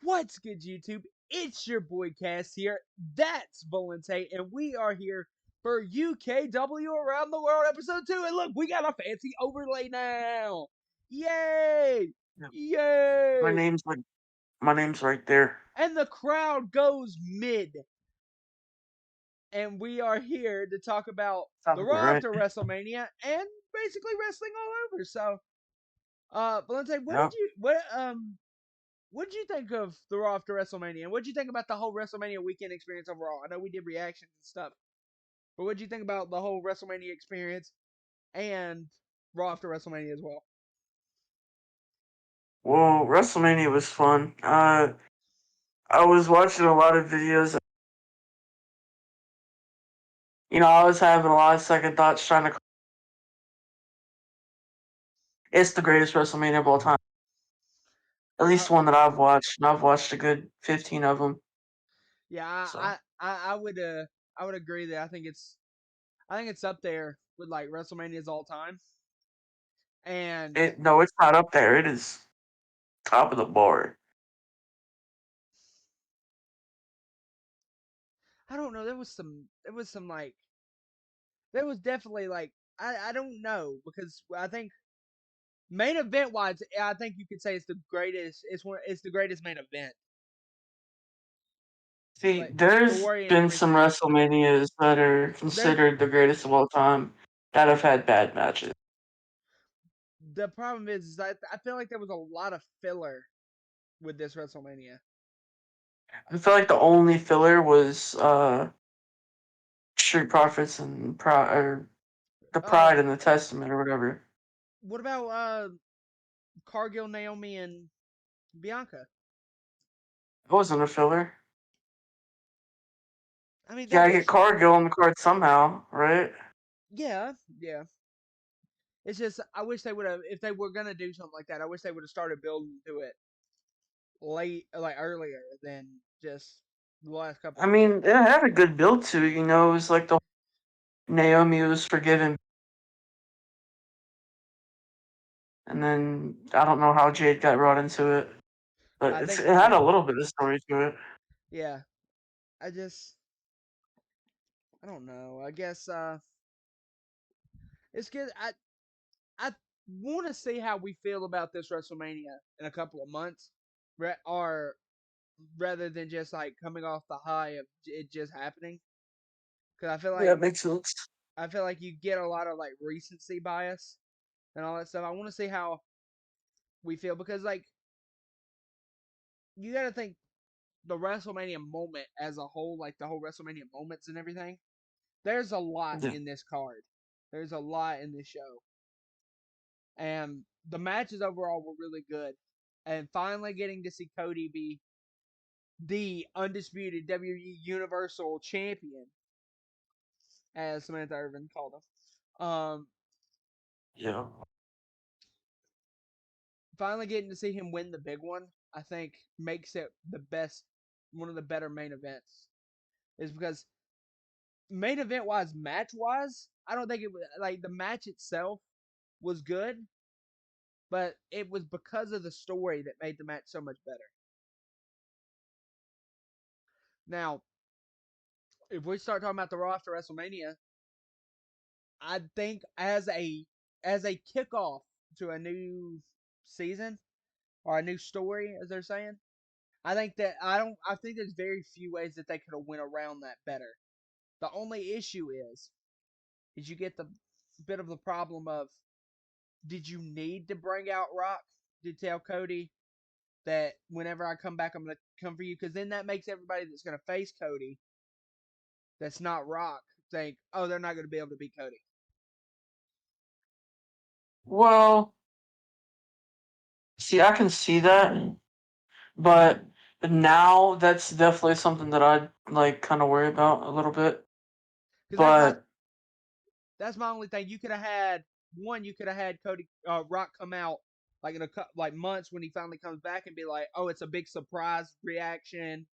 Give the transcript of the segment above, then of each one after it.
What's good, YouTube? It's your boy Cass here. That's Volante, and we are here for UKW Around the World Episode 2. And look, we got a fancy overlay now. Yay! Yeah. My Yay! name's like my name's right there. And the crowd goes mid. And we are here to talk about the Sounds Raw right. after WrestleMania and basically wrestling all over. So, Volante, Yeah. what did you think of the Raw after WrestleMania? And what did you think about the whole WrestleMania weekend experience overall? I know we did reactions and stuff, but what did you think about the whole WrestleMania experience and Raw after WrestleMania as well? Well, WrestleMania was fun. I was watching a lot of videos. I was having a lot of second thoughts trying to. It's the greatest WrestleMania of all time. At I, least one that I've watched. And I've watched a good 15 of them. yeah, So I would agree that I think it's up there with like WrestleMania's all time. And it's not up there. It is top of the board. I don't know, there was definitely like I don't know because I think main event wise, I think you could say it's the greatest. It's the greatest main event, See, like there's story and been some everything. WrestleManias that are There's considered the greatest of all time that have had bad matches. the problem is I feel like there was a lot of filler with this WrestleMania. I feel like the only filler was Street Profits and or the Uh, Pride and the Testament or whatever. what about Cargill, Naomi, and Bianca? It wasn't a filler. I mean You that gotta get was Cargill on the card somehow, right? yeah. It's just I wish they would have if they were gonna do something like that. I wish they would have started building to it late, like earlier than just the last couple I of weeks. mean, it had a good build to it. It was like the Naomi was forgiven, and then I don't know how Jade got brought into it, but I it think had a yeah, little bit of story to it. yeah. I just I don't know. I guess it's good. I want to see how we feel about this WrestleMania in a couple of months, or rather than just like coming off the high of it just happening. Because Yeah, it makes sense. I feel like you get a lot of like recency bias and all that stuff. I want to see how we feel because like you got to think the WrestleMania moment as a whole, like the whole WrestleMania moments and everything. There's a lot Yeah. in this card. There's a lot in this show, and the matches overall were really good. And finally getting to see Cody be the undisputed WWE Universal Champion, as Samantha Irvin called him. Yeah. Finally getting to see him win the big one, I think makes it one of the better main events. Is because main event wise, match wise, I don't think it was like the match itself was good, but it was because of the story that made the match so much better. Now, if we start talking about the Raw after WrestleMania, I think as a kickoff to a new season or a new story, as they're saying, I think there's very few ways that they could have went around that better. The only issue is you get the bit of the problem of did you need to bring out Rock to tell Cody that whenever I come back I'm gonna come for you? Because then that makes everybody that's gonna face Cody that's not Rock think, oh, they're not gonna be able to beat Cody. Well, see, I can see that, but now that's definitely something that I'd like kind of worry about a little bit. Because But that's my only thing. You could have had one. You could have had Cody Rock come out like in like months when he finally comes back and be like, "Oh, it's a big surprise reaction,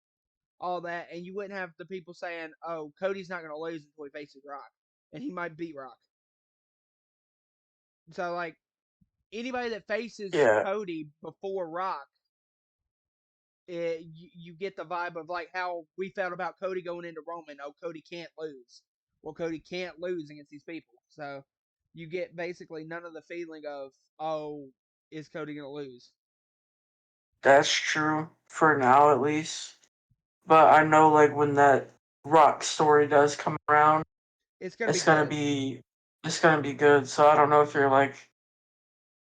all that," and you wouldn't have the people saying, "Oh, Cody's not going to lose until he faces Rock, and he might beat Rock." So like anybody that faces yeah, Cody before Rock, you get the vibe of like how we felt about Cody going into Roman. Oh, Cody can't lose. Well, Cody can't lose against these people. So you get basically none of the feeling of, oh, is Cody gonna lose? That's true for now, at least. But I know, like, when that Rock story does come around, It's gonna be it's gonna good. be it's gonna be good. So I don't know if you're like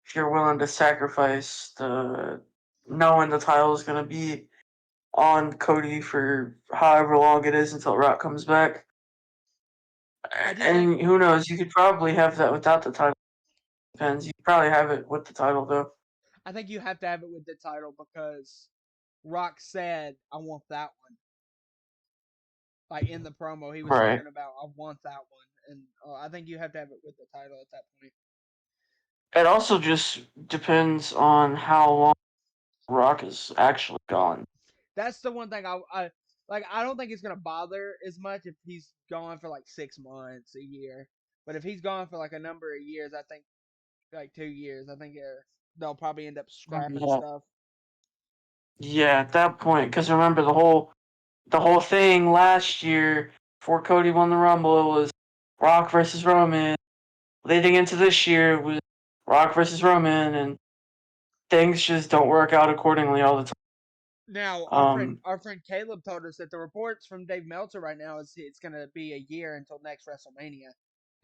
if you're willing to sacrifice the knowing the title is gonna be on Cody for however long it is until Rock comes back. I just think And who knows, you could probably have that without the title. Depends. You could probably have it with the title though. I think you have to have it with the title because Rock said, "I want that one." Like in the promo, he was Right. talking about, "I want that one," and I think you have to have it with the title at that point. It also just depends on how long Rock is actually gone. That's the one thing I like. I don't think it's gonna bother as much if he's gone for like 6 months, a year. But if he's gone for like a number of years, I think like 2 years, I think they'll probably end up scrapping Yeah. stuff. Yeah, at that point, because remember the whole thing last year before Cody won the Rumble, it was Rock versus Roman. Leading into this year it was Rock versus Roman, and things just don't work out accordingly all the Now, time. our friend Caleb told us that the reports from Dave Meltzer right now is it's going to be a year until next WrestleMania,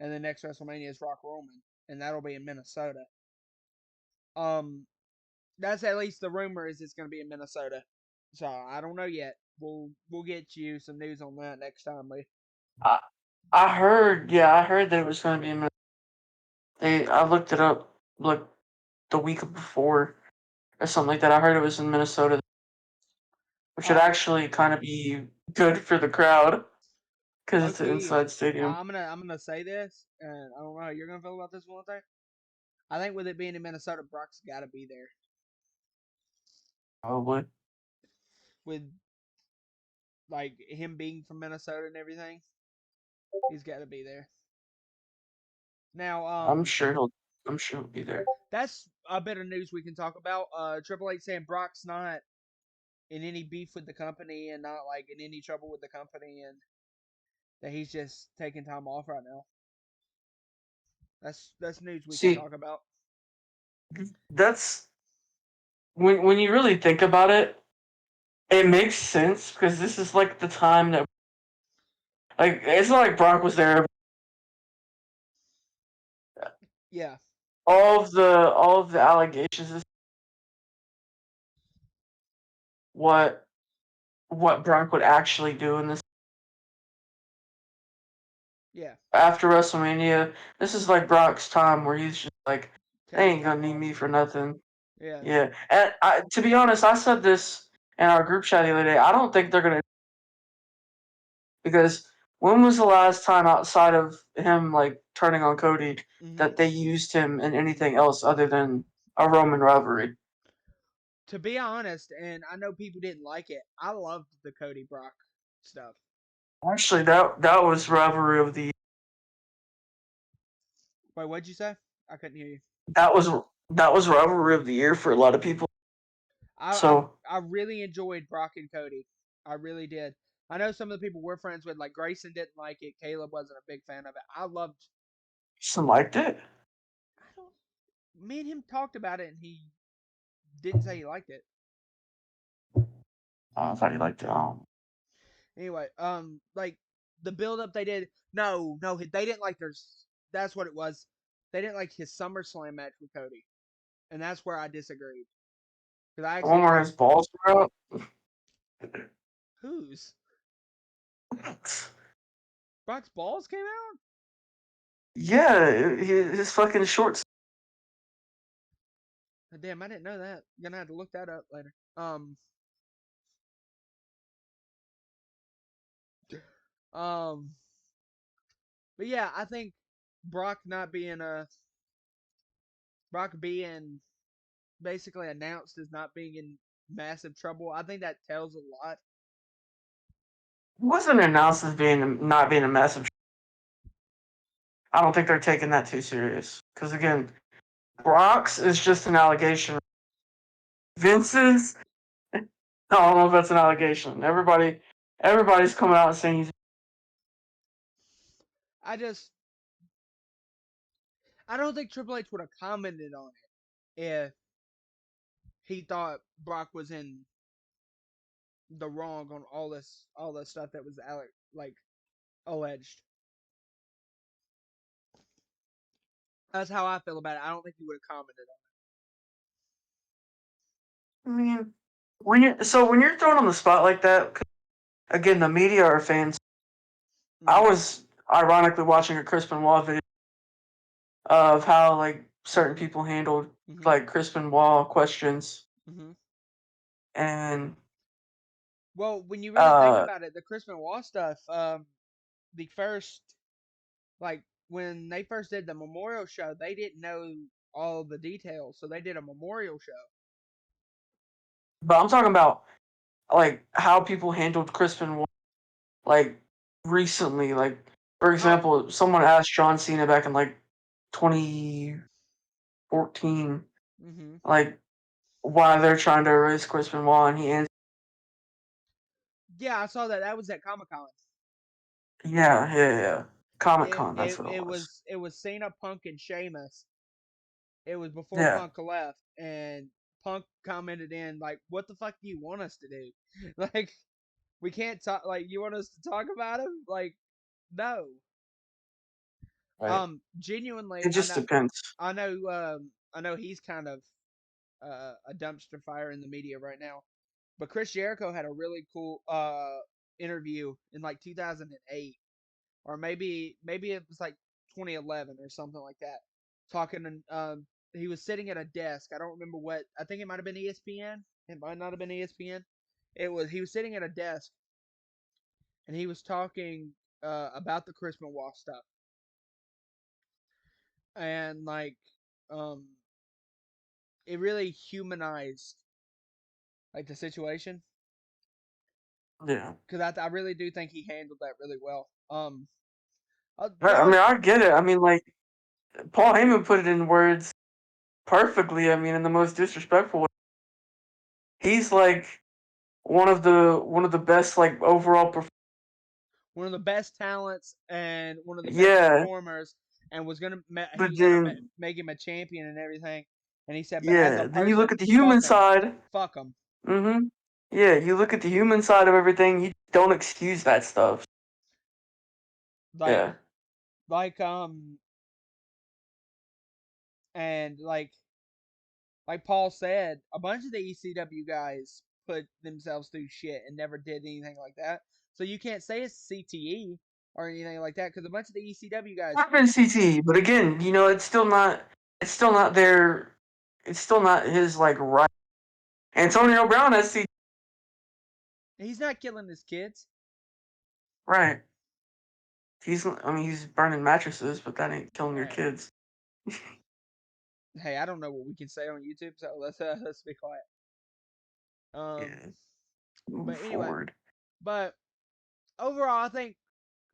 and the next WrestleMania is Rock Roman, and that'll be in Minnesota. Um, that's at least the rumor is it's going to be in Minnesota. So I don't know yet. We'll get you some news on that next time we. I I heard, yeah, I heard that it was going to be in. I looked it up like the week before or something like that. I heard it was in Minnesota, which would Uh, actually kind of be good for the crowd because Low it's an key, inside stadium. I'm gonna say this, and I don't know how you're gonna feel about this one thing. I think with it being in Minnesota, Brock's got to be there. Probably. With like him being from Minnesota and everything, he's got to be there. Now, I'm sure he'll. I'm sure he'll be there. that's a bit of news we can talk about. Triple H saying Brock's not in any beef with the company and not like in any trouble with the company, and that he's just taking time off right now. That's news we can See, talk about. that's when you really think about it, it makes sense because this is like the time that like it's not like Brock was there. Yeah, All of the allegations is what what Brock would actually do in this yeah, after WrestleMania. This is like Brock's time where he's just like, they taking ain't gonna time need off. me for nothing. Yeah, Yeah, and to be honest, I said this in our group chat the other day. I don't think they're gonna because when was the last time outside of him like turning on Cody hmm that they used him in anything else other than a Roman rivalry? to be honest, and I know people didn't like it. I loved the Cody Brock stuff. Actually, that was rivalry of the Wait, what'd you say? I couldn't hear you. that was that was rivalry of the year for a lot of people. I I, So I really enjoyed Brock and Cody. I really did. I know some of the people we're friends with, like Grayson, didn't like it. Caleb wasn't a big fan of it. I loved. some liked it. I don't. Me and him talked about it, and he didn't say he liked it. I thought you liked it. Anyway, like the build up they did. No, no, they didn't like their. That's what it was. They didn't like his SummerSlam match with Cody, and that's where I disagreed. Because I The one actually where thought his balls were out. whose Brock's balls came out. Yeah, his fucking shorts. Damn, I didn't know that. Gonna have to look that up later. Um, but yeah, I think Brock not being a Brock being basically announced as not being in massive trouble. I think that tells a lot. Wasn't announced as being not being a massive. I don't think they're taking that too serious. Because again, Brock's is just an allegation. Vince's I don't know if that's an allegation. Everybody's coming out and saying he's. I just I don't think Triple H would have commented on it if he thought Brock was in the wrong on all this stuff that was like alleged. That's how I feel about it. I don't think he would have commented I mean, when you're thrown on the spot like that, again, the media are fans. I on was ironically watching a Chris Benoit video of how like certain people handled it. like Chris Benoit questions, Hmm. and Well, when you really think uh, about it, the Chris Benoit stuff, the first like when they first did the memorial show, they didn't know all the details, so they did a memorial show. but I'm talking about like how people handled Chris Benoit like recently. Like for Oh, example, someone asked John Cena back in like 2014, hmm, like why they're trying to erase Chris Benoit, and he answered, yeah, I saw that. That was at Comic Con. yeah, Comic It, Con, that's it what it it was. was it was Cena, Punk, and Sheamus. It was before Yeah, Punk left, and Punk commented in like, "What the fuck do you want us to do? Like, we can't talk. Like, you want us to talk about him? Like, no." right. Genuinely, It just depends. I know he's kind of a dumpster fire in the media right now. But Chris Jericho had a really cool interview in like 2008, or maybe it was like 2011 or something like that. Talking and he was sitting at a desk. I don't remember what. I think it might have been ESPN. It might not have been ESPN. It was he was sitting at a desk and he was talking about the Chris Benoit stuff and like um it really humanized like the situation Yeah. because I really do think he handled that really well. I There mean, was I get it. I mean, like Paul Heyman put it in words perfectly. I mean, in the most disrespectful way. He's like one of the best like overall. one of the best talents and one of the best Yeah, performers, and he but was gonna then make him a champion and everything. And he said, but as a yeah, then you look person, at the human side. fuck him. Mm-hmm. Yeah, you look at the human side of everything. You don't excuse that stuff. Like Yeah, like and like Paul said, a bunch of the ECW guys put themselves through shit and never did anything like that. So you can't say it's CTE or anything like that because a bunch of the ECW guys, I've been CT, but again, you know, it's still not. It's still not their. It's still not his like right. Antonio Brown has CT. he's not killing his kids. Right. I mean, he's burning mattresses, but that ain't killing your Right. kids. Hey, I don't know what we can say on YouTube, so let's be quiet. Yeah. Um, Move but anyway, forward. but overall, I think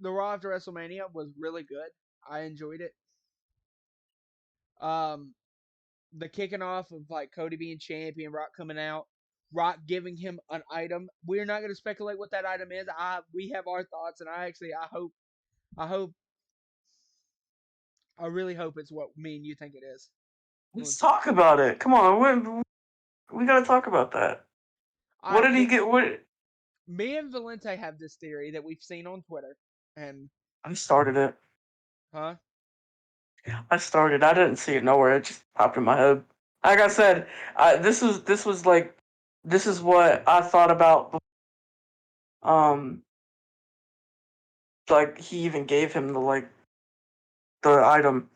the Raw after WrestleMania was really good. I enjoyed it. Um, the kicking off of like Cody being champion, Rock coming out, Rock giving him an item. We're not going to speculate what that item is. We have our thoughts, and I hope, I really hope it's what me and you think it is. Let's talk about it. Come on, we gotta talk about that. All What right, did he get? What me and Valente have this theory that we've seen on Twitter, and I started it. huh? I started. I didn't see it nowhere. It just popped in my head. Like I said, this was like this is what I thought about. Um, like he even gave him the item.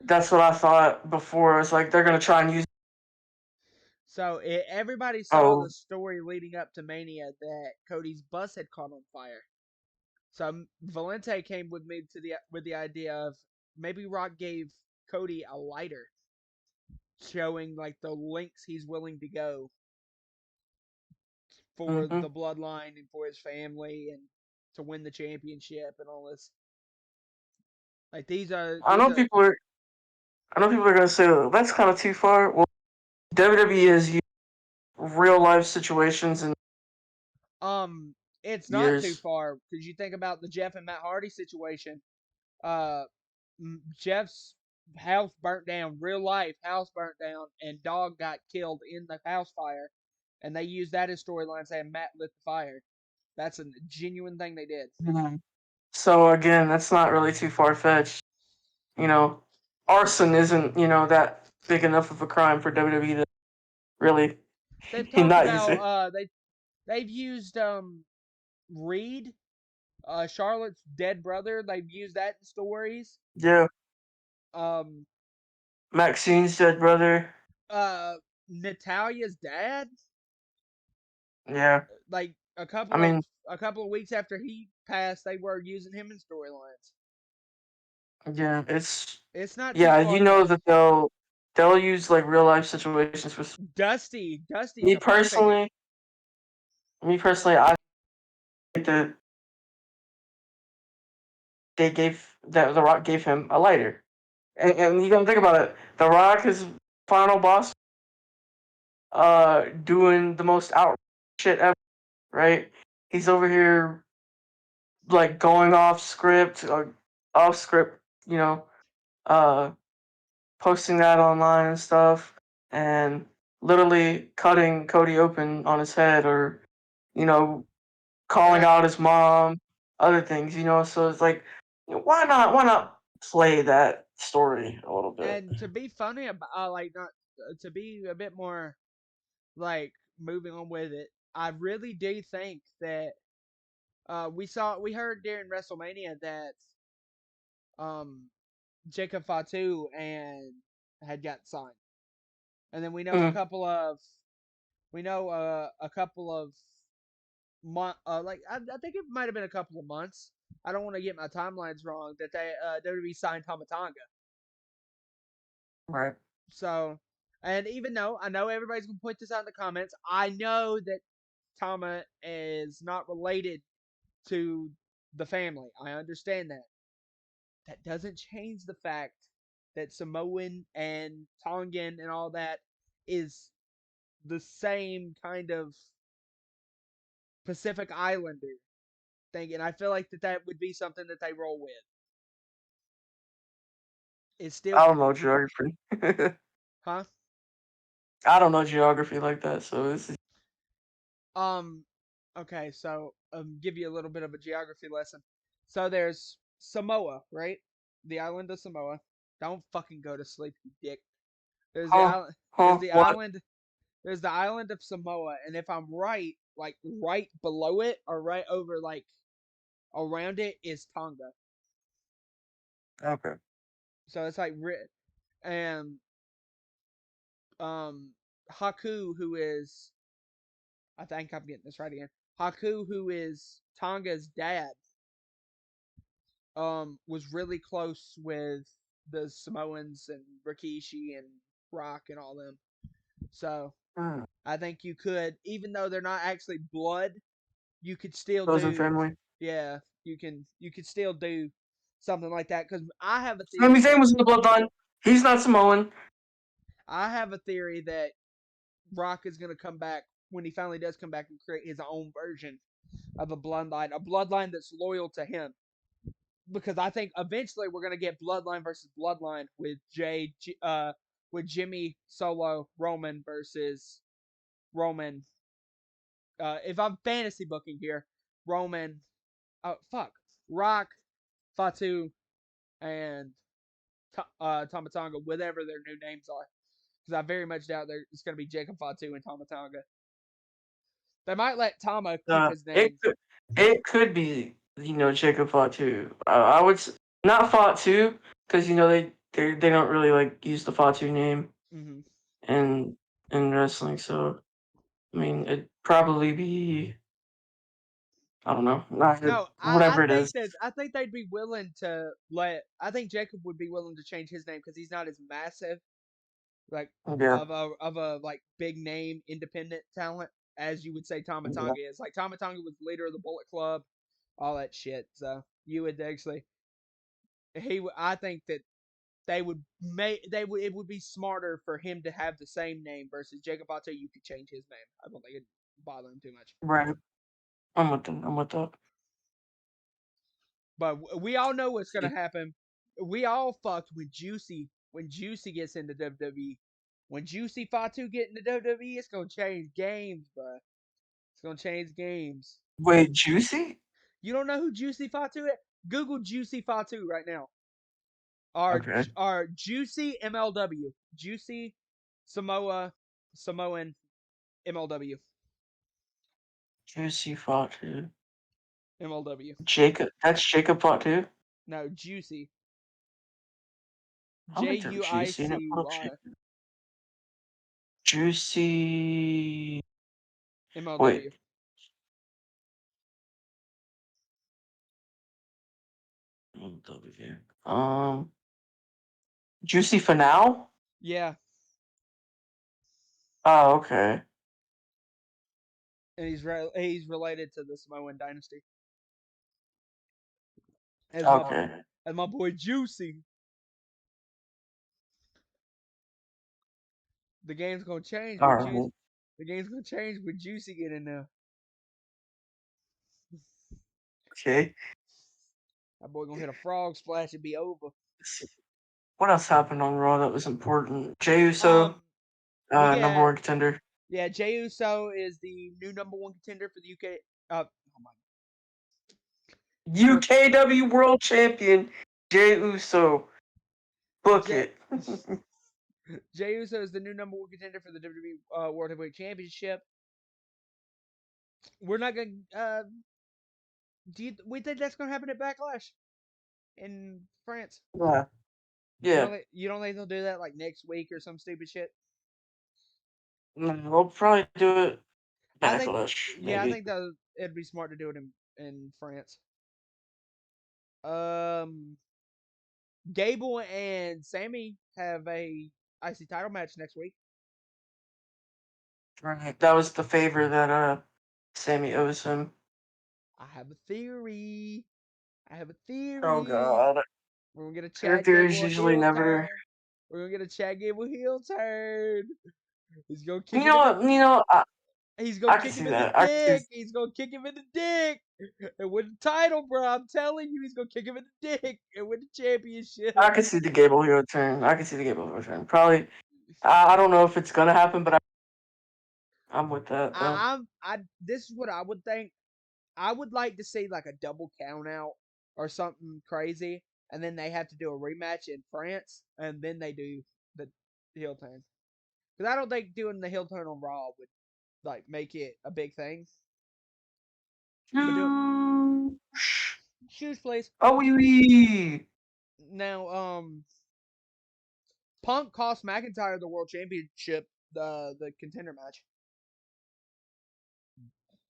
That's what I thought before. It's like they're gonna try and use. So everybody saw the Oh, story leading up to Mania that Cody's bus had caught on fire. So Valente came with me to the idea of maybe Rock gave Cody a lighter, showing like the lengths he's willing to go for hmm. the bloodline and for his family and to win the championship and all this. Like I these know are people are. I know people are gonna say, "Oh, that's kind of too far." Well, WWE is real life situations and Um, it's not too years. far because you think about the Jeff and Matt Hardy situation. Uh, Jeff's house burnt down, real life house burnt down, and dog got killed in the house fire, and they used that as storyline saying Matt lit the fire. That's a genuine thing they did. Mhm. So again, that's not really too far fetched. You know, arson isn't that big enough of a crime for WWE to really They've talked not use about it. they've used Reed, Charlotte's dead brother. They've used that in stories. Yeah, Um, Maxine's dead brother. uh, Natalia's dad. Yeah, Like I mean, a couple of weeks after he passed, they were using him in storylines. yeah, it's It's not too yeah. far You know fetched. that they'll use like real life situations for Dusty's me a perfect. personally. Me personally, I think that they gave that The Rock gave him a lighter, and you gotta think about it. The Rock is final boss, doing the most out shit ever, right? He's over here like going off script, uh, posting that online and stuff, and literally cutting Cody open on his head, or you know, calling And out his mom, other things, So it's like, why not play that story a little bit? and to be funny about like not to be a bit more like moving on with it, I really do think that we heard during WrestleMania that um Jacob Fatu and had got signed, and then Mm, we know a couple of like I think it might have been a couple of months. I don't want to get my timelines wrong. That they WWE signed Tomatonga. right. So, and even though I know everybody's gonna point this out in the comments, I know that Tama is not related to the family. I understand that. That doesn't change the fact that Samoan and Tongan and all that is the same kind of Pacific Islander thing, and I feel like that would be something that they roll with. It's still, I don't know geography. huh? I don't know geography like that, so this is Um, okay, so give you a little bit of a geography lesson. So there's Samoa, right? The island of Samoa. Don't fucking go to sleep, you dick. There's the huh, island. There's huh, the what? island. There's the island of Samoa, and if I'm right, like right below it or right over like around it is Tonga. Okay. So it's like and Haku, who is I think I'm getting this right again. Haku, who is Tonga's dad, was really close with the Samoans and Rikishi and Rock and all them. So Hmm. I think you could, even though they're not actually blood, you could still Chosen do, family. yeah, you could still do something like that. Because Sami Zayn was in the bloodline. He's not Samoan. I have a theory that Rock is gonna come back when he finally does come back and create his own version of a bloodline that's loyal to him. Because I think eventually we're gonna get Bloodline versus Bloodline with with Jimmy Solo Roman versus Roman. If I'm fantasy booking here, Roman, oh fuck, Rock, Fatu, and Tomatonga, whatever their new names are. Because I very much doubt it's gonna be Jacob Fatu and Tomatonga. They might let Tama keep Uh, his it name. could it could be Jacob fought too. I would not fought too because they don't really like use the Fatu name Hmm. in in wrestling. So I mean it'd probably be, I don't know, not No, whatever it is. I think they'd be willing to let. I think Jacob would be willing to change his name because he's not as massive, like Yeah, of a like big name independent talent as you would say yeah. Tomatonga is. Like Tomatonga was leader of the Bullet Club, all that shit. So you would actually I think that it would be smarter for him to have the same name versus Jacob Fatu. You could change his name. I don't think it'd bother him too much. Right. I'm with that. I'm with that. But we all know what's gonna happen. We all fucked with Juicy when Juicy gets into WWE. When Juicy Fatu get into WWE, it's gonna change games, bro. It's gonna change games. Wait, Juicy? You don't know who Juicy Fatu is? Google Juicy Fatu right now. Okay. Our Juicy MLW. Juicy Samoan MLW. Juicy Fatu. MLW. Jacob. That's Jacob Fatu. No, Juicy. I J looked up U I Juicy and it C put up Y Juicy. Wait. MLW. W. Juicy Finale? Yeah, Oh, okay. and he's related to the Samoan dynasty. As my Okay. as my boy Juicy. The game's gonna change with Juicy. Alright. The game's gonna change with Juicy getting there. Okay. That boy gonna hit a frog splash and be over. Let's see. What else happened on Raw that was important? Jey Uso, Um, well, number one contender. yeah. Jey Uso is the new number one contender for the UK. Oh my, for UKW World Champion, Jey Uso. Book Jey it. Jey Uso is the new number one contender for the WWE World Heavyweight Championship. We're not gonna. We think that's gonna happen at Backlash in France? Yeah. Yeah. You don't think they'll do that like next week or some stupid shit? No, we'll probably do it I think, Backlash, I maybe. think that it'd be smart to do it in France. Um, Gable and Sammy have a IC title match next week. Right. That was the favor that Sammy owes him. I have a theory. I have a Oh theory. god. We're gonna get a Your Chad theories Gable usually heel never. turn. We're gonna get a Chad Gable heel turn. He's gonna kick You him know in the. what? You know, He's gonna I can kick him see in the that. I can dick. see. He's gonna kick him in the dick. And win the title, bro. I'm telling you, he's gonna kick him in the dick and win the championship. I can see the Gable hero turn. I can see the Gable hero turn. Probably. I don't know if it's gonna happen, but I'm with that though. This is what I would think. I would like to see like a double count out or something crazy, and then they have to do a rematch in France, and then they do the heel turn. Because I don't think doing the heel turn on Raw would like make it a big thing. But do it. Shoes, please. Oh, wee wee. Now, Punk cost McIntyre the world championship, the contender match.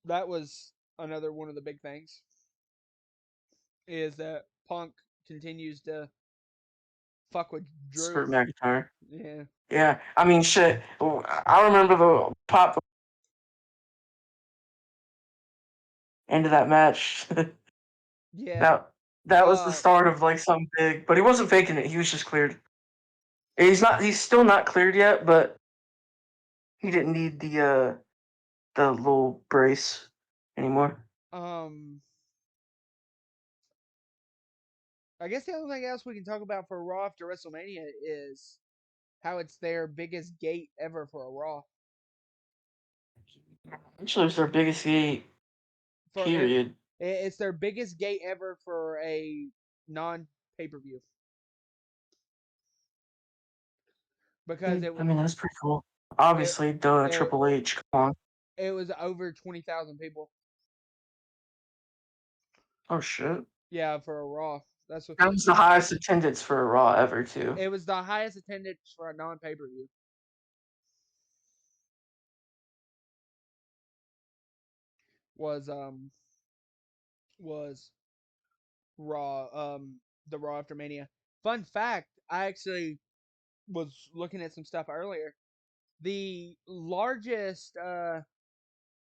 That was another one of the big things. Is that Punk continues to fuck with Drew? Screw McIntyre. Yeah, Yeah, I mean, shit. I remember the pop end of that match. yeah. that that was the Uh, start of like something big, but he wasn't faking it. He was just cleared. He's not. He's still not cleared yet, but he didn't need the little brace anymore. um. I guess the only thing else we can talk about for Raw after WrestleMania is how it's their biggest gate ever for a Raw. Actually, it was their biggest gate. For it, Period. it's their biggest gate ever for a non pay per view because I mean, that's pretty cool. it Obviously, duh, it, Triple H. Come on. it was over 20,000 people. Oh shit. Yeah, for a Raw. That's what That was the highest attendance for a Raw ever, too. it was the highest attendance for a non pay per view. Was was Raw the Raw after Mania. Fun fact, I actually was looking at some stuff earlier. The largest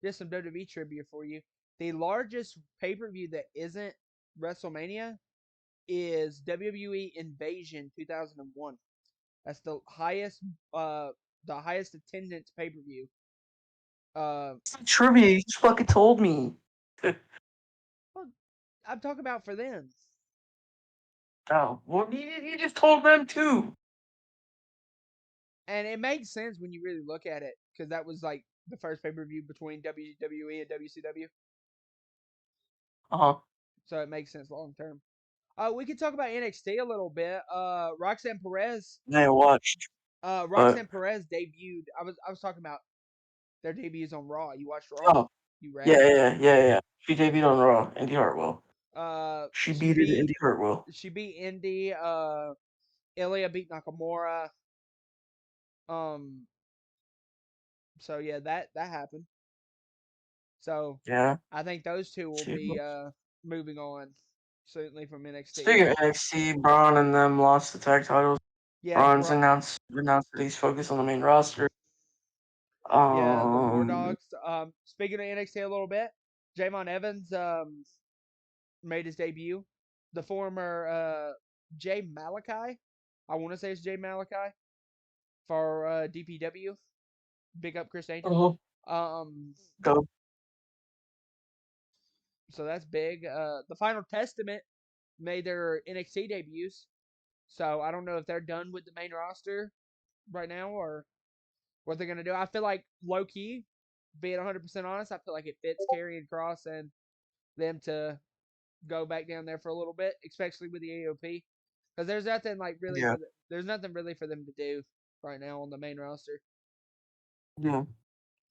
just some WWE trivia for you. The largest pay per view that isn't WrestleMania is WWE Invasion 2001. That's uh, the highest attendance pay per view. It's like trivia. You just fucking told me. Well, I'm talking about for them, Oh, well, you just told them too. and it makes sense when you really look at it because that was like the first pay per view between WWE and WCW, Uh huh. so it makes sense long term. We could talk about NXT a little bit. I watched, but Roxanne Perez debuted. I was talking about their debuts on Raw. You watched Raw? oh, You yeah, rat. yeah, yeah, yeah. She debuted on Raw. Indy Hartwell. She She beat her to beat Indy Hartwell. Indy. Ilya beat Nakamura. Um. So yeah, that happened. So Yeah. I think those two will She be was. moving on certainly from NXT. Speaking of NXT, Braun and them lost the tag titles. Yeah, Braun's announced that he's focused on the main roster. yeah, the War Um. Dogs. Speaking of NXT a little bit, Javon Evans made his debut. The former Jay Malachi, I want to say it's Jay Malachi for DPW. Big up Chris Angel. uh Um, Dope. so that's big. The Final Testament made their NXT debuts. So I don't know if they're done with the main roster right now or what they're gonna do. I feel like low key, being 100% honest, I feel like it fits Karrion Kross and them to go back down there for a little bit, especially with the AOP, because Yeah. there's nothing really for them to do right now on the main roster. Yeah.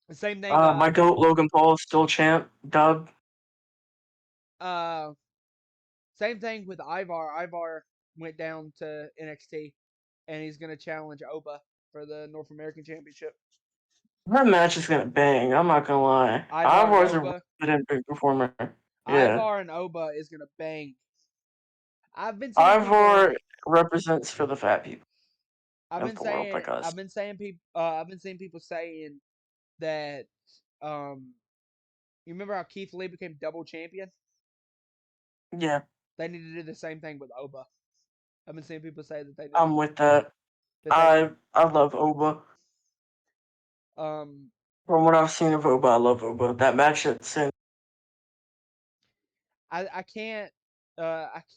The same thing. My goat Logan Paul is still champ. Dub. Uh, Same thing with Ivar. Ivar went down to NXT, and he's gonna challenge Oba for the North American Championship. That match is gonna bang. I'm not gonna lie. Ivar and Ivar's a really Oba. good big performer. Yeah. Ivar and Oba is gonna bang. I've been seeing people. Ivor represents for the fat people of the world, like us. I've been seeing people saying that. Um, you remember how Keith Lee became double champion? Yeah, They need to do the same thing with Oba. I've been seeing people say that I'm with that. they need. I love Oba. Um, From what I've seen of Oba, I love Oba. That match at Sin. I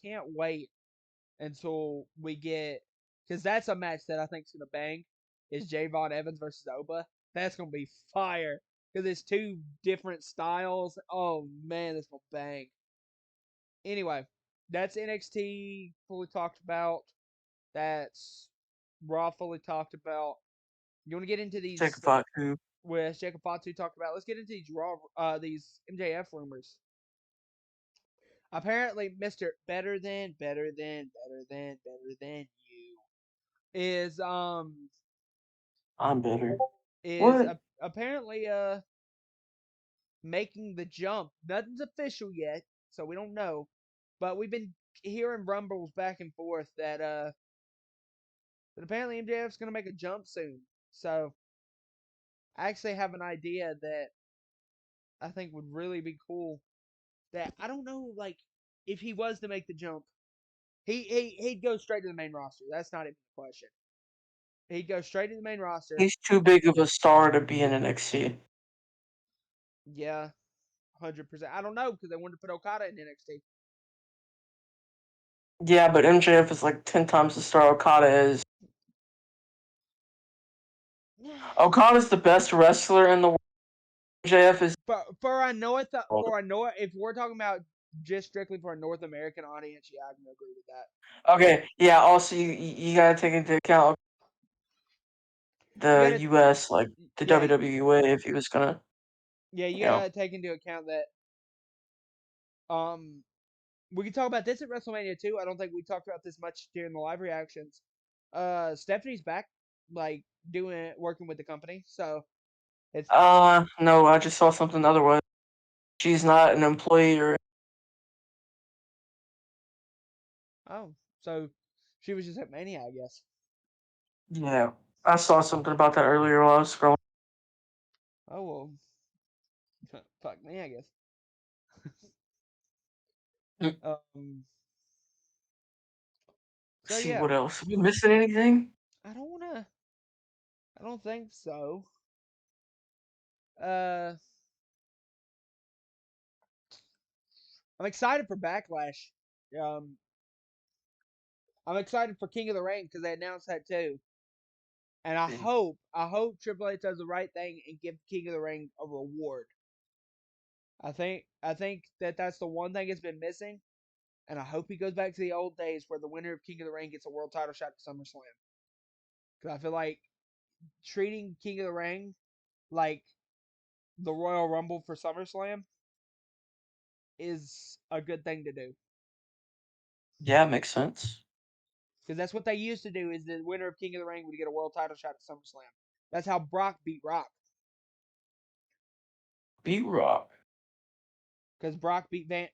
can't wait until we get because that's a match that I think is gonna bang. Is Javon Evans versus Oba? That's gonna be fire because it's two different styles. Oh man, that's gonna bang. Anyway, that's NXT fully talked about. That's Raw fully talked about. You want to get into Take a these pot too. with Jacob Fatu talked about? Let's get into these MJF rumors. Apparently, Mister Better Than You is I'm better. is What? uh, apparently making the jump. Nothing's official yet, so we don't know. But we've been hearing rumbles back and forth that apparently MJF's gonna make a jump soon. So I actually have an idea that I think would really be cool. That I don't know, like if he was to make the jump, he'd go straight to the main roster. That's not even the question. He'd go straight to the main roster. He's too big of a star to be in NXT. Yeah, 100%. I don't know because they wanted to put Okada in NXT. Yeah, but MJF is like 10 times the star Okada is. Okada's the best wrestler in the world. MJF is. For a North, if we're talking about just strictly for a North American audience, yeah, I can agree with that. Okay, yeah. Also, you gotta take into account You the gotta, U.S. like the yeah, WWE way if he was gonna, yeah, you you know. gotta take into account that um we can talk about this at WrestleMania too. I don't think we talked about this much during the live reactions. Stephanie's back, like working with the company, so it's No, I just saw something otherwise. She's not an employee or. oh, so she was just at Mania, I guess. Yeah, I saw something about that earlier while I was scrolling. Oh well, fuck me, I guess. Mm. Um, So See yeah, what else? Are we missing anything? I don't wanna. I don't think so. Uh, I'm excited for Backlash. Um, I'm excited for King of the Ring because they announced that too. And I hope Triple H does the right thing and give King of the Ring a reward. I think that that's the one thing that's been missing, and I hope he goes back to the old days where the winner of King of the Ring gets a world title shot at SummerSlam. Because I feel like treating King of the Ring like the Royal Rumble for SummerSlam is a good thing to do. Yeah, makes sense. Because that's what they used to do. Is the winner of King of the Ring would get a world title shot at SummerSlam. That's how Brock beat Rock. Beat Rock. Because Brock beat Van.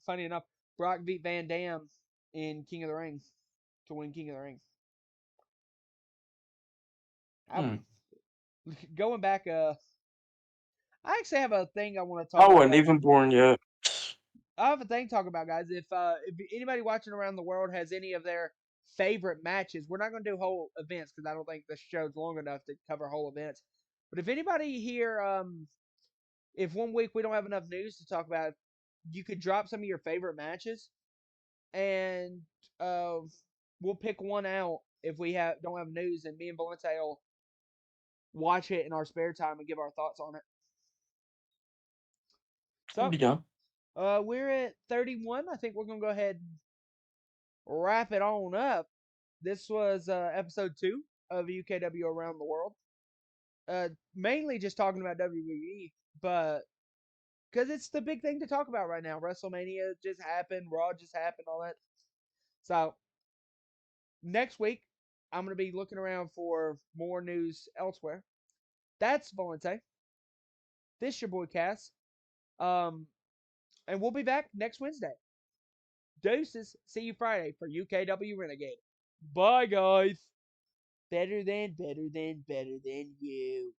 Funny enough, Brock beat Van Dam in King of the Ring to win King of the Ring. I, Hmm. going back, I actually have a thing I want to talk I about, wasn't guys. even born yet. I have a thing to talk about, guys. If anybody watching around the world has any of their favorite matches, we're not going to do whole events because I don't think the show's long enough to cover whole events. But if anybody here, if one week we don't have enough news to talk about, you could drop some of your favorite matches, and uh, we'll pick one out if we don't have news, and me and Valente will watch it in our spare time and give our thoughts on it. I'd So, be done. we're at 31. I think we're gonna go ahead and wrap it on up. This was episode 2 of UKW Around the World. Mainly just talking about WWE, but because it's the big thing to talk about right now. WrestleMania just happened, Raw just happened, all that. So next week, I'm gonna be looking around for more news elsewhere. That's Valente. This your boy Cass. Um, and we'll be back next Wednesday. Deuces. See you Friday for UKW Renegade. Bye, guys. Better than you.